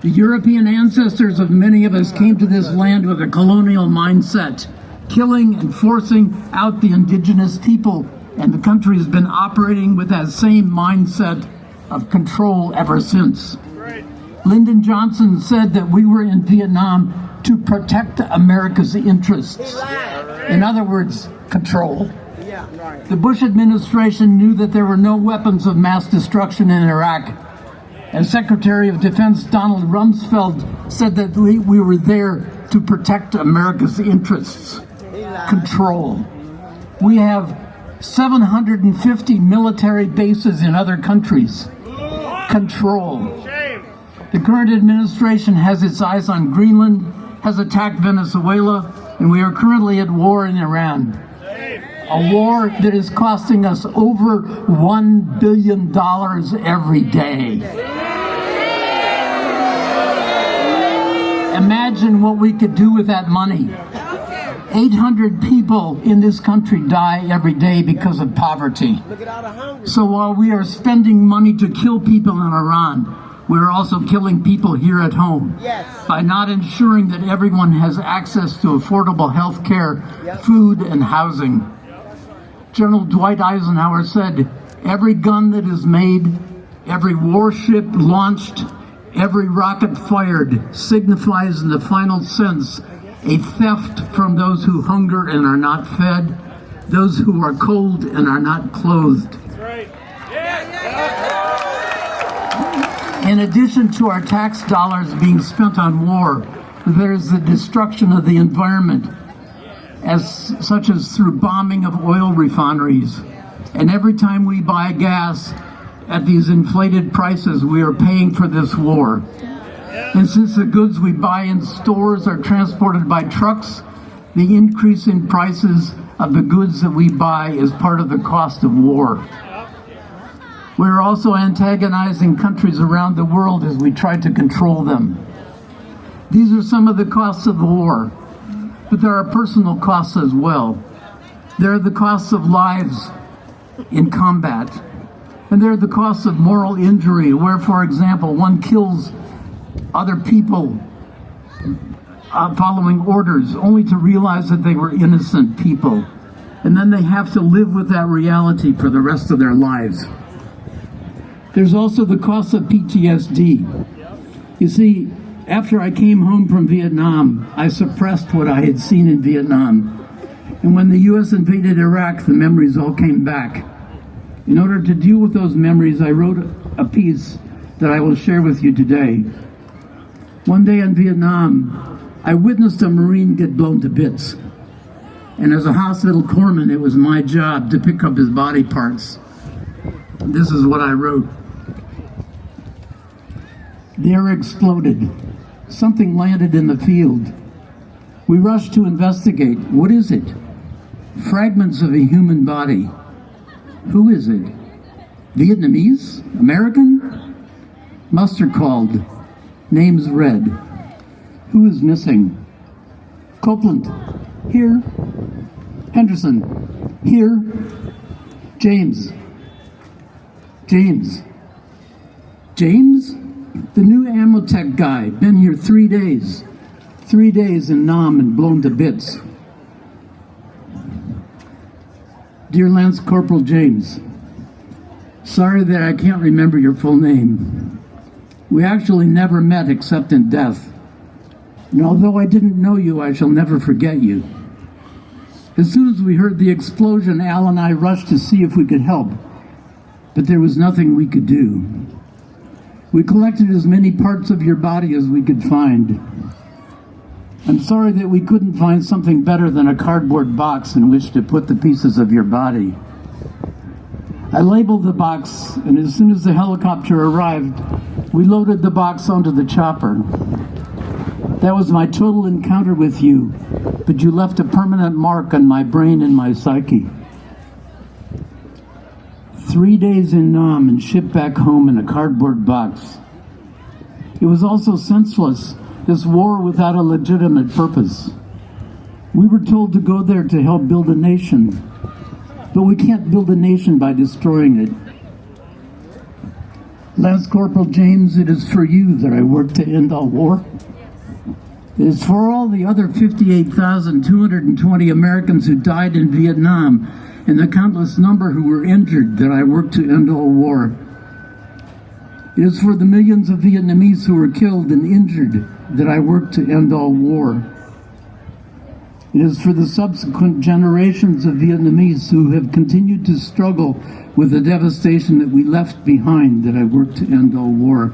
The European ancestors of many of us came to this land with a colonial mindset, killing and forcing out the indigenous people, and the country has been operating with that same mindset of control ever since. Lyndon Johnson said that we were in Vietnam to protect America's interests. In other words, control. The Bush administration knew that there were no weapons of mass destruction in Iraq. And Secretary of Defense Donald Rumsfeld said that we were there to protect America's interests. Control. We have 750 military bases in other countries. Control. The current administration has its eyes on Greenland, has attacked Venezuela, and we are currently at war in Iran. A war that is costing us over $1 billion every day. Imagine what we could do with that money. 800 people in this country die every day because of poverty. So while we are spending money to kill people in Iran, we're also killing people here at home by not ensuring that everyone has access to affordable health care, food, and housing. General Dwight Eisenhower said, "Every gun that is made, every warship launched, every rocket fired signifies in the final sense a theft from those who hunger and are not fed, those who are cold and are not clothed." In addition to our tax dollars being spent on war, there's the destruction of the environment, such as through bombing of oil refineries. And every time we buy gas at these inflated prices, we are paying for this war. And since the goods we buy in stores are transported by trucks, the increase in prices of the goods that we buy is part of the cost of war. We're also antagonizing countries around the world as we try to control them. These are some of the costs of the war, but there are personal costs as well. There are the costs of lives in combat, and there are the costs of moral injury, where, for example, one kills other people following orders only to realize that they were innocent people, and then they have to live with that reality for the rest of their lives. There's also the cost of PTSD. You see, after I came home from Vietnam, I suppressed what I had seen in Vietnam. And when the U.S. invaded Iraq, the memories all came back. In order to deal with those memories, I wrote a piece that I will share with you today. One day in Vietnam, I witnessed a Marine get blown to bits. And as a hospital corpsman, it was my job to pick up his body parts. This is what I wrote. The air exploded. Something landed in the field. We rushed to investigate. What is it? Fragments of a human body. Who is it? Vietnamese? American? Muster called. Names read. Who is missing? Copeland. Here. Henderson. Here. James. James. James? The new Amotech guy. Been here 3 days. 3 days in Nam and blown to bits. Dear Lance Corporal James, sorry that I can't remember your full name. We actually never met except in death. And although I didn't know you, I shall never forget you. As soon as we heard the explosion, Al and I rushed to see if we could help. But there was nothing we could do. We collected as many parts of your body as we could find. I'm sorry that we couldn't find something better than a cardboard box in which to put the pieces of your body. I labeled the box, and as soon as the helicopter arrived, we loaded the box onto the chopper. That was my total encounter with you, but you left a permanent mark on my brain and my psyche. 3 days in Nam and shipped back home in a cardboard box. It was also senseless, this war without a legitimate purpose. We were told to go there to help build a nation, but we can't build a nation by destroying it. Lance Corporal James, it is for you that I work to end all war. It is for all the other 58,220 Americans who died in Vietnam and the countless number who were injured that I work to end all war. It is for the millions of Vietnamese who were killed and injured that I work to end all war. It is for the subsequent generations of Vietnamese who have continued to struggle with the devastation that we left behind that I work to end all war.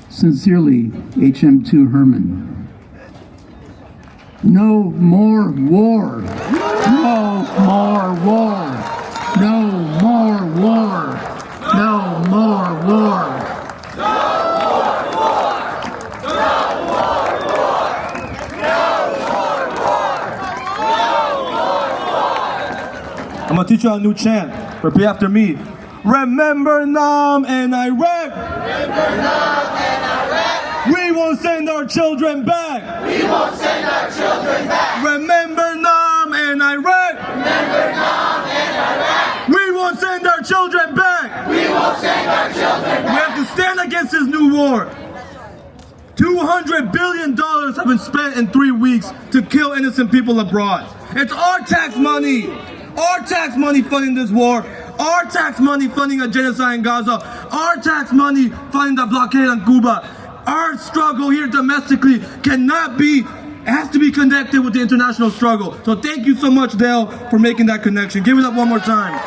Sincerely, HM2 Herman. No more war. No more war. No more war. No more war. I'm gonna teach you a new chant. Repeat after me. Remember Nam and Iraq. Remember Nam and Iraq. We won't send our children back. We won't send our children back. Remember Nam and Iraq. Remember Nam and Iraq. We won't send our children back. We won't send our children We back. have to stand against this new war. $200 billion have been spent in 3 weeks to kill innocent people abroad. It's our tax money. Our tax money funding this war. Our tax money funding a genocide in Gaza. Our tax money funding the blockade on Cuba. Our struggle here domestically cannot be, it has to be connected with the international struggle. So thank you so much, Dale, for making that connection. Give it up one more time.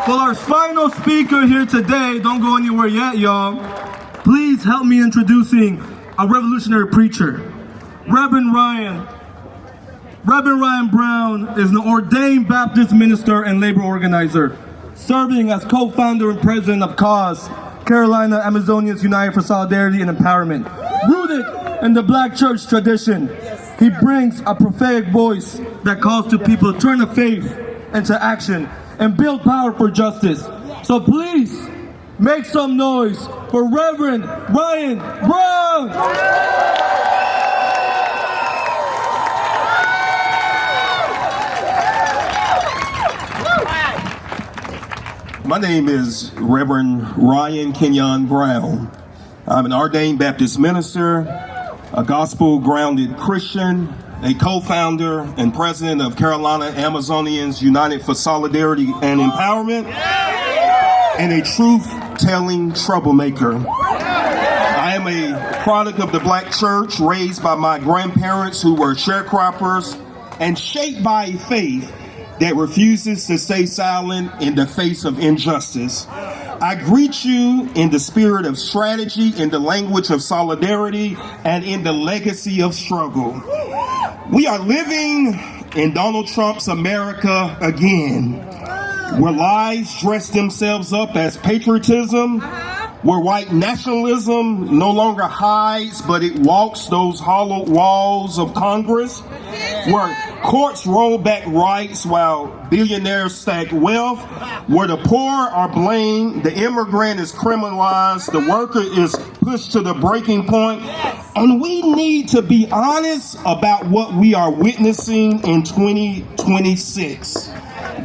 Well, our final speaker here today, don't go anywhere yet, y'all. Please help me introducing a revolutionary preacher, Reverend Ryan. Reverend Ryan Brown is an ordained Baptist minister and labor organizer, serving as co-founder and president of CAUSE, Carolina Amazonians United for Solidarity and Empowerment. Rooted in the Black church tradition, he brings a prophetic voice that calls to people to turn the faith into action and build power for justice. So please, make some noise for Reverend Ryan Brown! My name is Reverend Ryan Kenyon Brown. I'm an ordained Baptist minister, a gospel-grounded Christian, a co-founder and president of Carolina Amazonians United for Solidarity and Empowerment, and a truth-telling troublemaker. I am a product of the Black church, raised by my grandparents who were sharecroppers, and shaped by a faith that refuses to stay silent in the face of injustice. I greet you in the spirit of strategy, in the language of solidarity, and in the legacy of struggle. We are living in Donald Trump's America again, where lies dress themselves up as patriotism, where white nationalism no longer hides, but it walks those hollow walls of Congress, where courts roll back rights while billionaires stack wealth, where the poor are blamed, the immigrant is criminalized, the worker is pushed to the breaking point. And we need to be honest about what we are witnessing in 2026.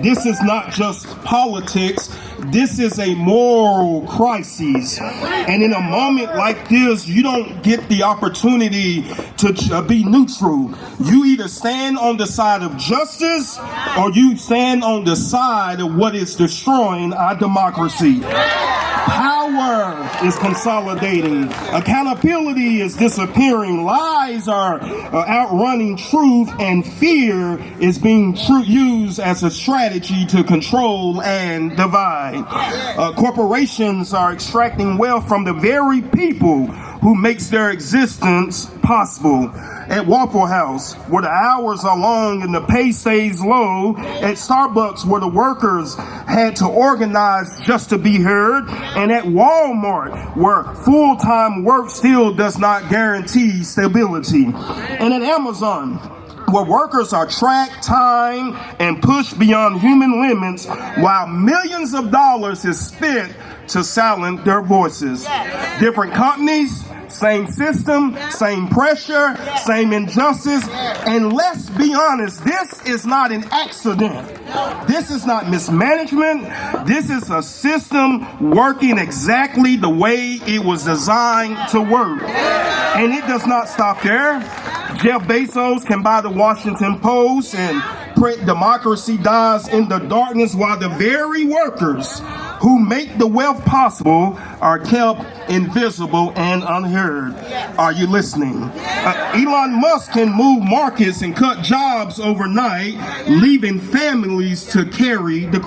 This is not just politics. This is a moral crisis. And in a moment like this, you don't get the opportunity to be neutral. You either stand on the side of justice or you stand on the side of what is destroying our democracy. Power is consolidating. Accountability is disappearing. Lies are outrunning truth, and fear is being used as a strategy to control and divide. Corporations are extracting wealth from the very people who makes their existence possible. At Waffle House, where the hours are long and the pay stays low. At Starbucks, where the workers had to organize just to be heard. And at Walmart, where full-time work still does not guarantee stability. And at Amazon, where workers are tracked, timed, and pushed beyond human limits, while millions of dollars is spent to silence their voices. Different companies, same system, same pressure, same injustice, and let's be honest, this is not an accident. This is not mismanagement. This is a system working exactly the way it was designed to work. And it does not stop there. Jeff Bezos can buy the Washington Post and print democracy dies in the darkness, while the very workers who make the wealth possible are kept invisible and unheard. Are you listening? Elon Musk can move markets and cut jobs overnight, leaving families to carry the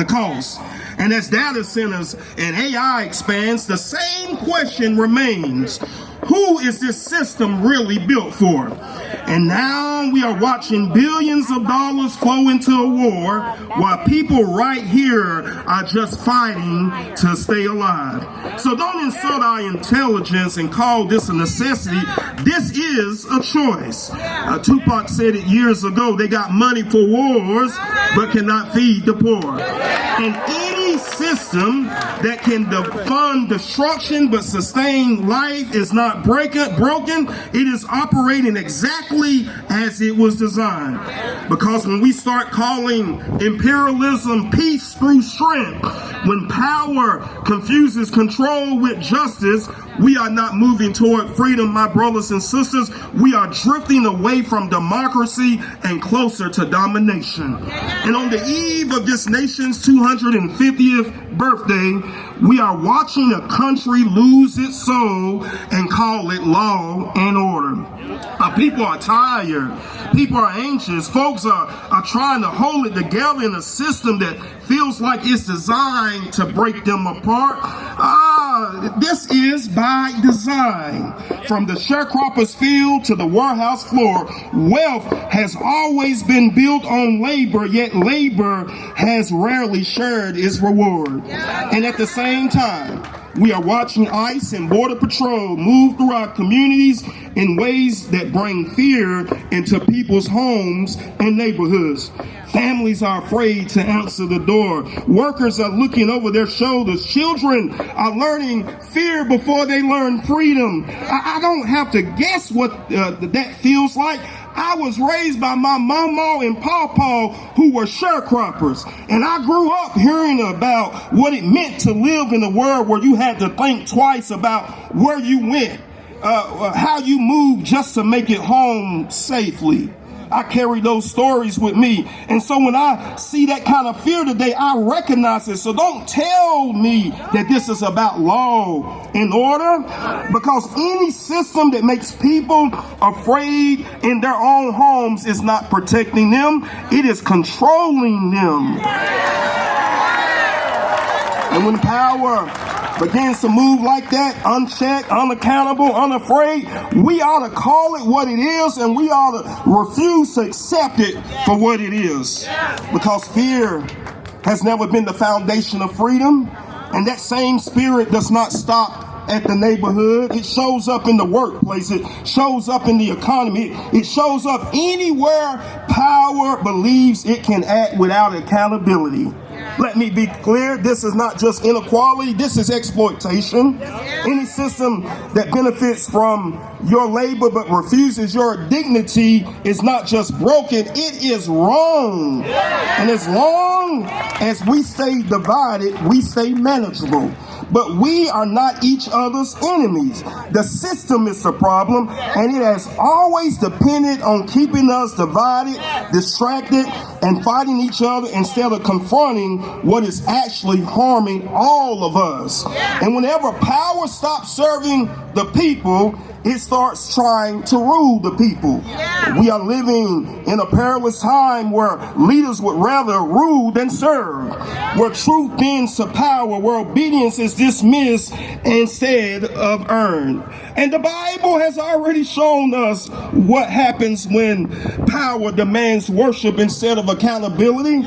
cost. And as data centers and AI expands, the same question remains. Who is this system really built for? And now we are watching billions of dollars flow into a war while people right here are just fighting to stay alive. So don't insult our intelligence and call this a necessity. This is a choice. Tupac said it years ago, they got money for wars but cannot feed the poor. And any system that can fund destruction but sustain life is not broken. It is operating exactly as it was designed. Because when we start calling imperialism peace through strength, when power confuses control with justice, we are not moving toward freedom, my brothers and sisters. We are drifting away from democracy and closer to domination. And on the eve of this nation's 250th birthday, we are watching a country lose its soul and call it law and order. People are tired. People are anxious. Folks are trying to hold it together in a system that feels like it's designed to break them apart. This is by design. From the sharecropper's field to the warehouse floor, wealth has always been built on labor, yet labor has rarely shared its reward. And at the same time, we are watching ICE and Border Patrol move through our communities in ways that bring fear into people's homes and neighborhoods. Families are afraid to answer the door. Workers are looking over their shoulders. Children are learning fear before they learn freedom. I don't have to guess what that feels like. I was raised by my mama and pawpaw who were sharecroppers. And I grew up hearing about what it meant to live in a world where you had to think twice about where you went, how you moved just to make it home safely. I carry those stories with me. And so when I see that kind of fear today, I recognize it. So don't tell me that this is about law and order, because any system that makes people afraid in their own homes is not protecting them. It is controlling them. And when power begins to move like that, unchecked, unaccountable, unafraid, we ought to call it what it is, and we ought to refuse to accept it for what it is. Because fear has never been the foundation of freedom, and that same spirit does not stop at the neighborhood. It shows up in the workplace. It shows up in the economy. It shows up anywhere power believes it can act without accountability. Let me be clear, this is not just inequality, this is exploitation. Any system that benefits from your labor but refuses your dignity is not just broken, it is wrong. And as long as we stay divided, we stay manageable. But we are not each other's enemies. The system is the problem, and it has always depended on keeping us divided, distracted, and fighting each other instead of confronting what is actually harming all of us. And whenever power stops serving the people, it starts trying to rule the people. We are living in a perilous time where leaders would rather rule than serve, where truth bends to power, where obedience is dismissed instead of earned. And the Bible has already shown us what happens when power demands worship instead of accountability.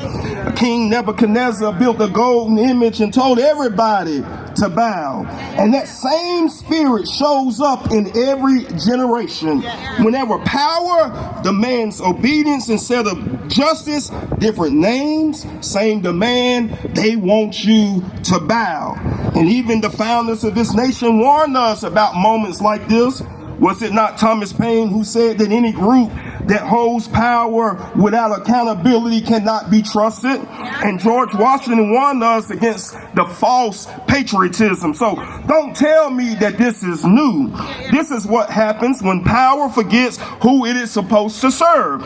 King Nebuchadnezzar built a golden image and told everybody to bow. And that same spirit shows up in every generation. Whenever power demands obedience instead of justice, different names, same demand, they want you to bow. And even the founders of this nation warned us about moments like this. Was it not Thomas Paine who said that any group that holds power without accountability cannot be trusted? And George Washington warned us against the false patriotism. So don't tell me that this is new. This is what happens when power forgets who it is supposed to serve.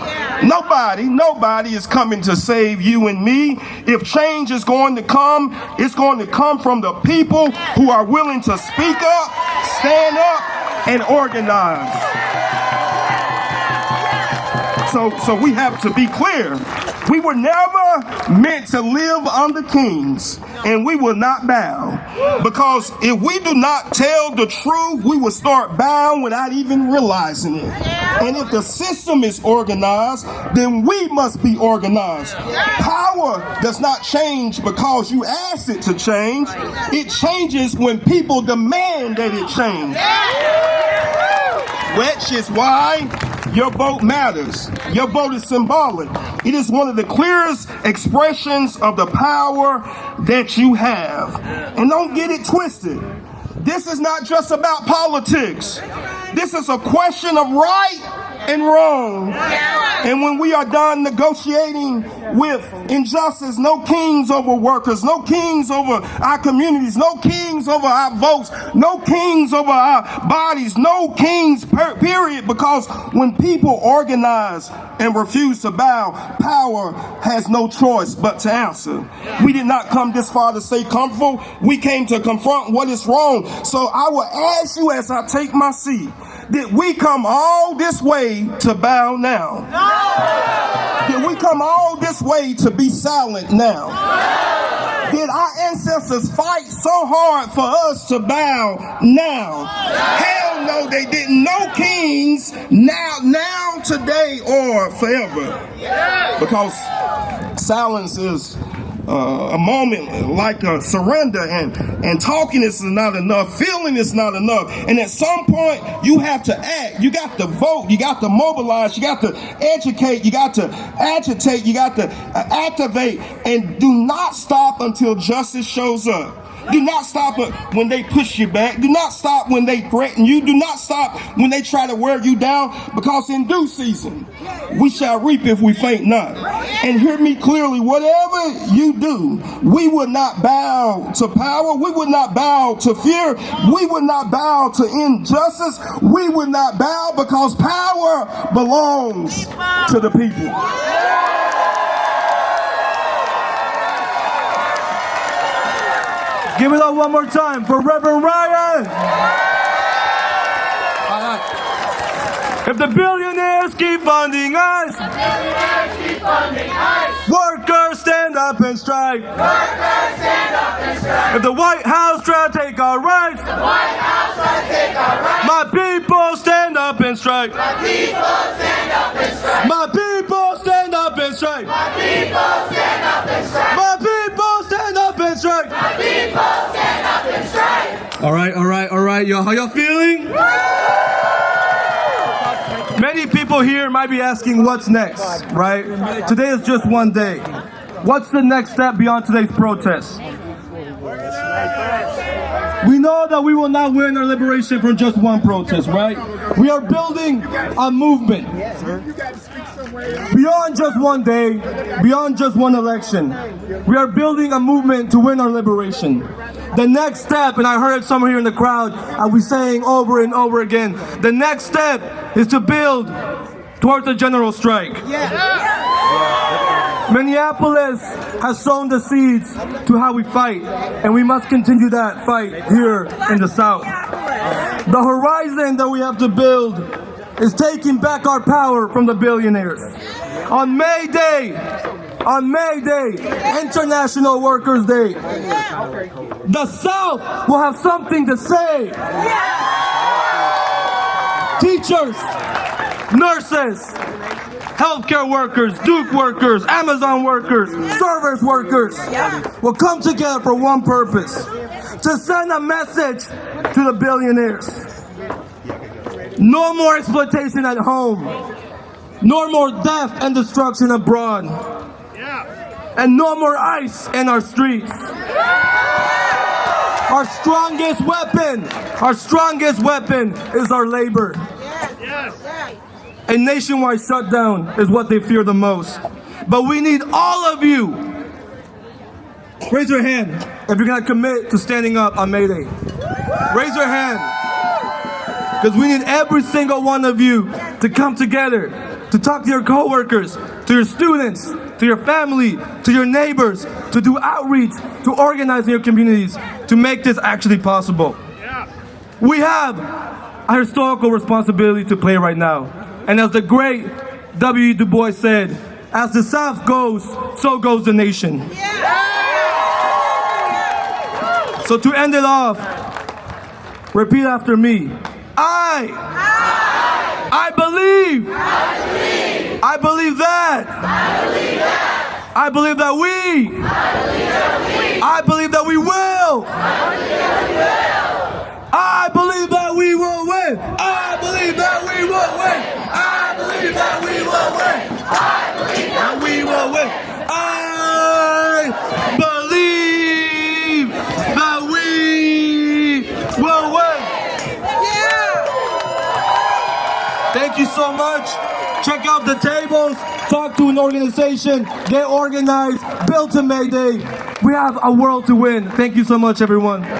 Nobody is coming to save you and me. If change is going to come, it's going to come from the people who are willing to speak up, stand up, and organize. So we have to be clear. We were never meant to live under kings, and we will not bow. Because if we do not tell the truth, we will start bowing without even realizing it. And if the system is organized, then we must be organized. Power does not change because you ask it to change. It changes when people demand that it change. Which is why your vote matters. Your vote is symbolic. It is one of the clearest expressions of the power that you have. And don't get it twisted. This is not just about politics. This is a question of right and wrong. And when we are done negotiating with injustice, no kings over workers, no kings over our communities, no kings over our votes, no kings over our bodies, no kings, period. Because when people organize and refuse to bow, power has no choice but to answer. We did not come this far to stay comfortable. We came to confront what is wrong. So I will ask you as I take my seat, did we come all this way to bow now? No! Did we come all this way to be silent now? No! Did our ancestors fight so hard for us to bow now? No! Hell no, they didn't. No kings now, today, or forever. Because silence is a moment like a surrender, and talking is not enough, feeling is not enough, and at some point you have to act. You got to vote, you got to mobilize, you got to educate, you got to agitate, you got to activate, and do not stop until justice shows up. Do not stop when they push you back. Do not stop when they threaten you. Do not stop when they try to wear you down, because in due season we shall reap if we faint not. And hear me clearly, whatever you do, we would not bow to power. We would not bow to fear. We would not bow to injustice. We would not bow, because power belongs to the people. Give it up one more time for Reverend Ryan. If the billionaires keep funding us, workers stand up and strike. If the White House try to take our rights, my people stand up and strike. My people stand up and strike. My people stand up and strike. My people stand up and strike. My people stand up and strike. My people stand up and strike. All right, y'all. How y'all feeling? Many people here might be asking, what's next, right? Today is just one day. What's the next step beyond today's protest? We know that we will not win our liberation from just one protest, right? We are building a movement. Beyond just one day, beyond just one election, we are building a movement to win our liberation. The next step, and I heard someone here in the crowd, we saying over and over again, the next step is to build towards a general strike. Minneapolis has sown the seeds to how we fight, and we must continue that fight here in the South. The horizon that we have to build is taking back our power from the billionaires. On May Day, International Workers' Day, the South will have something to say. Teachers, nurses, healthcare workers, Duke workers, Amazon workers, service workers will come together for one purpose: to send a message to the billionaires. No more exploitation at home. No more death and destruction abroad. And no more ICE in our streets. Our strongest weapon is our labor. A nationwide shutdown is what they fear the most. But we need all of you. Raise your hand if you're gonna commit to standing up on May Day. Raise your hand. Because we need every single one of you to come together, to talk to your coworkers, to your students, to your family, to your neighbors, to do outreach, to organize in your communities, to make this actually possible. We have a historical responsibility to play right now. And as the great W. Du Bois said, as the South goes, so goes the nation. So to end it off, repeat after me. I believe that. I believe that we. I believe that we will. I believe that we will win. I believe that we will win. I believe that we will win. I believe that we will win. I believe that we will win. Thank you so much. Check out the tables, talk to an organization, get organized, build to May Day. We have a world to win. Thank you so much, everyone.